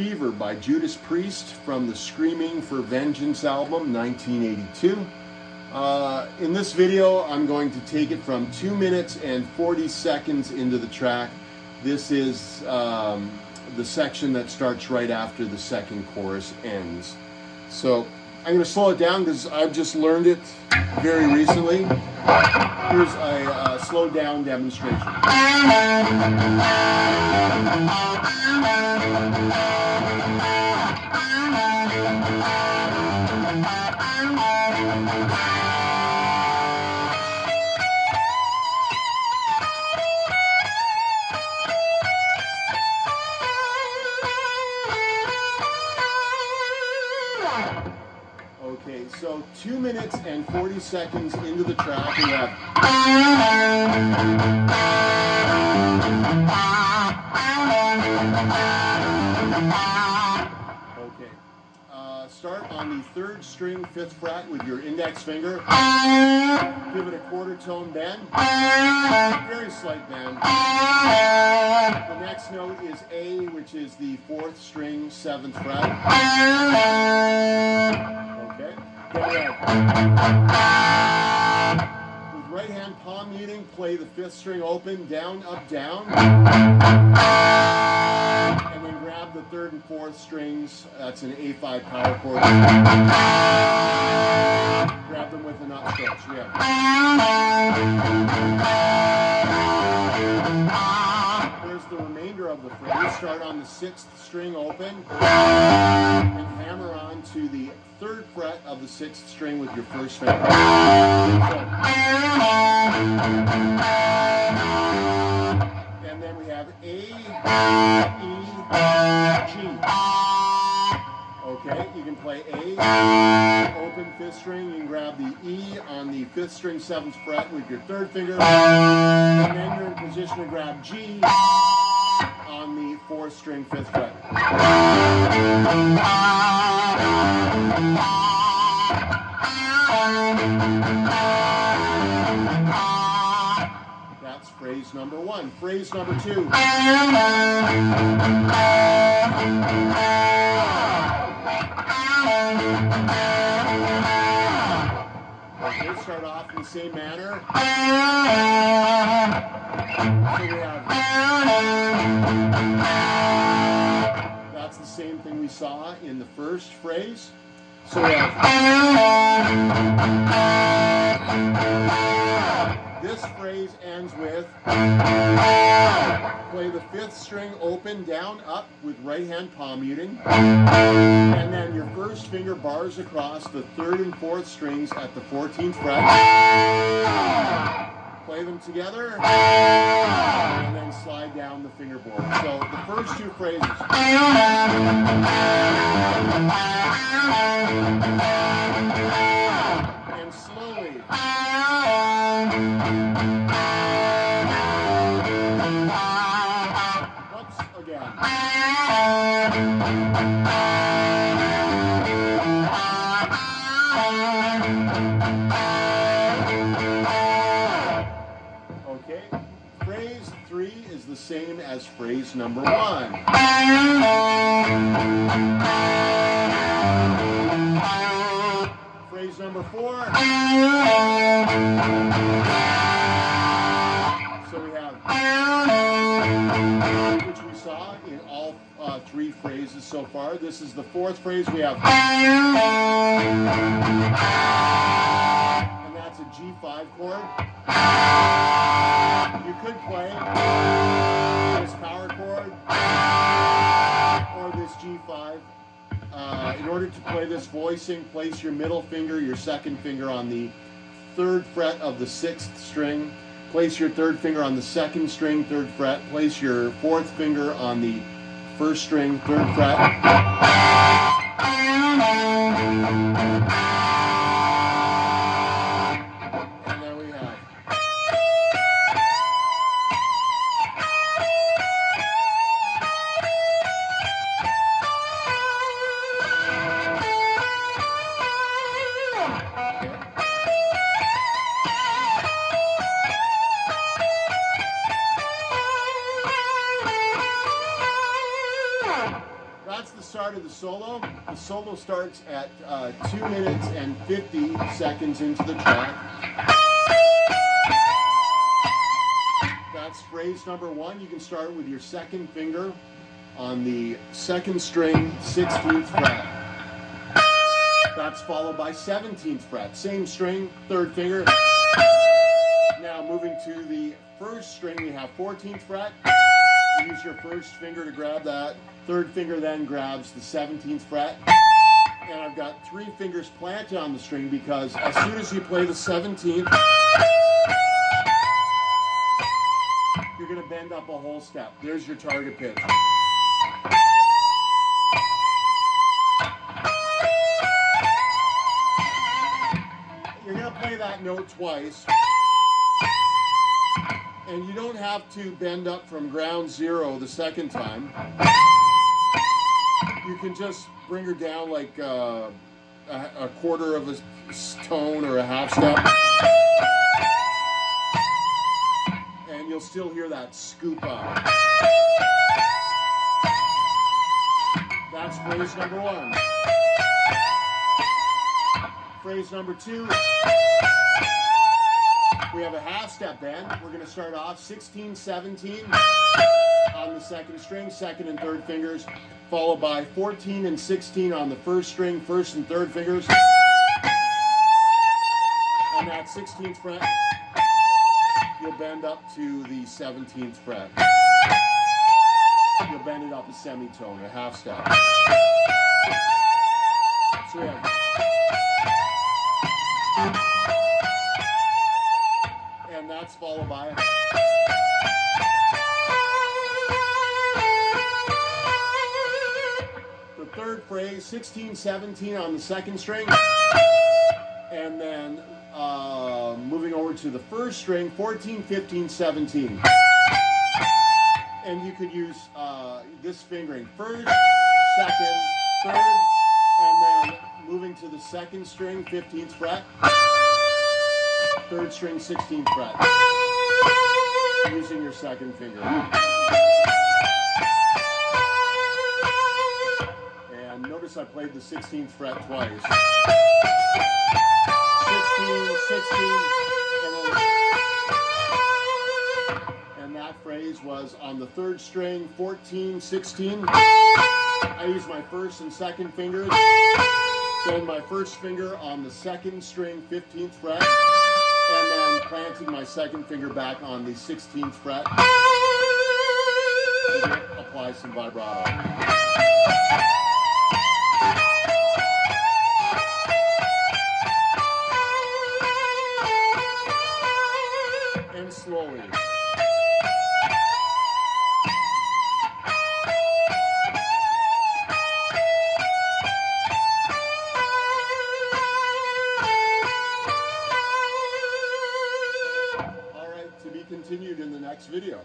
Fever by Judas Priest from the Screaming for Vengeance album, 1982. In this video, I'm going to take it from 2 minutes and 40 seconds into the track. This is the section that starts right after the second chorus ends. So I'm going to slow it down because I've just learned it very recently. Here's a slowed down demonstration. Okay, so 2 minutes and 40 seconds into the track, we have okay. Start on the 3rd string, 5th fret with your index finger. Give it a quarter tone bend, very slight bend. The next note is A, which is the 4th string, 7th fret. Okay. With right hand palm muting, play the 5th string open, down, up, down. And then grab the 3rd and 4th strings. That's an A5 power chord. Grab them with an up stretch. Yeah. Here's the remainder of the phrase. Start on the 6th string open and hammer on to the 3rd fret of the 6th string with your 1st finger. And then we have A, E, G. Okay, you can play A, open 5th string, you can grab the E on the 5th string, 7th fret with your 3rd finger, and then you're in position to grab G on the 4th string, 5th fret. That's phrase number 1. Phrase number 2. Okay, start off in the same manner. So we have, that's the same thing we saw in the first phrase. So we have, this phrase ends with, play the 5th string open, down, up with right hand palm muting. And then your 1st finger bars across the 3rd and 4th strings at the 14th fret. Play them together, and then slide down the fingerboard. So the first 2 phrases. And slowly. Oops, again. Okay, phrase 3 is the same as phrase number 1. Phrase number 4. So we have, which we saw in all 3 phrases so far. This is the 4th phrase. We have, and that's a G5 chord. You could play this power chord or this G5. In order to play this voicing, place your middle finger, your 2nd finger on the 3rd fret of the 6th string. Place your 3rd finger on the 2nd string, 3rd fret. Place your 4th finger on the 1st string, 3rd fret. And then we have. That's the start of the solo. The solo starts at 2 minutes and 50 seconds into the track. That's phrase number 1. You can start with your second finger on the second string, 16th fret. That's followed by 17th fret. Same string, third finger. Now moving to the first string, we have 14th fret. Use your first finger to grab that. Third finger then grabs the 17th fret. And I've got 3 fingers planted on the string because as soon as you play the 17th, you're going to bend up a whole step. There's your target pitch. You're going to play that note twice. And you don't have to bend up from ground zero the second time. You can just bring her down like a quarter of a tone or a half step. And you'll still hear that scoop up. That's phrase number 1. Phrase number 2. We have a half step bend. We're going to start off 16, 17 on the second string, second and third fingers, followed by 14 and 16 on the first string, first and third fingers. And that 16th fret, you'll bend up to the 17th fret. You'll bend it up a semitone, a half step. So we have that's followed by the third phrase, 16, 17 on the second string, and then moving over to the first string, 14, 15, 17. And you could use this fingering first, second, third, and then moving to the second string, 15th fret. Third string, 16th fret, using your second finger. And notice I played the 16th fret twice. 16, 16, and that phrase was on the third string, 14, 16. I use my first and second fingers. Then my first finger on the second string, 15th fret. And then planting my second finger back on the 16th fret to apply some vibrato. And slowly. Continued in the next video.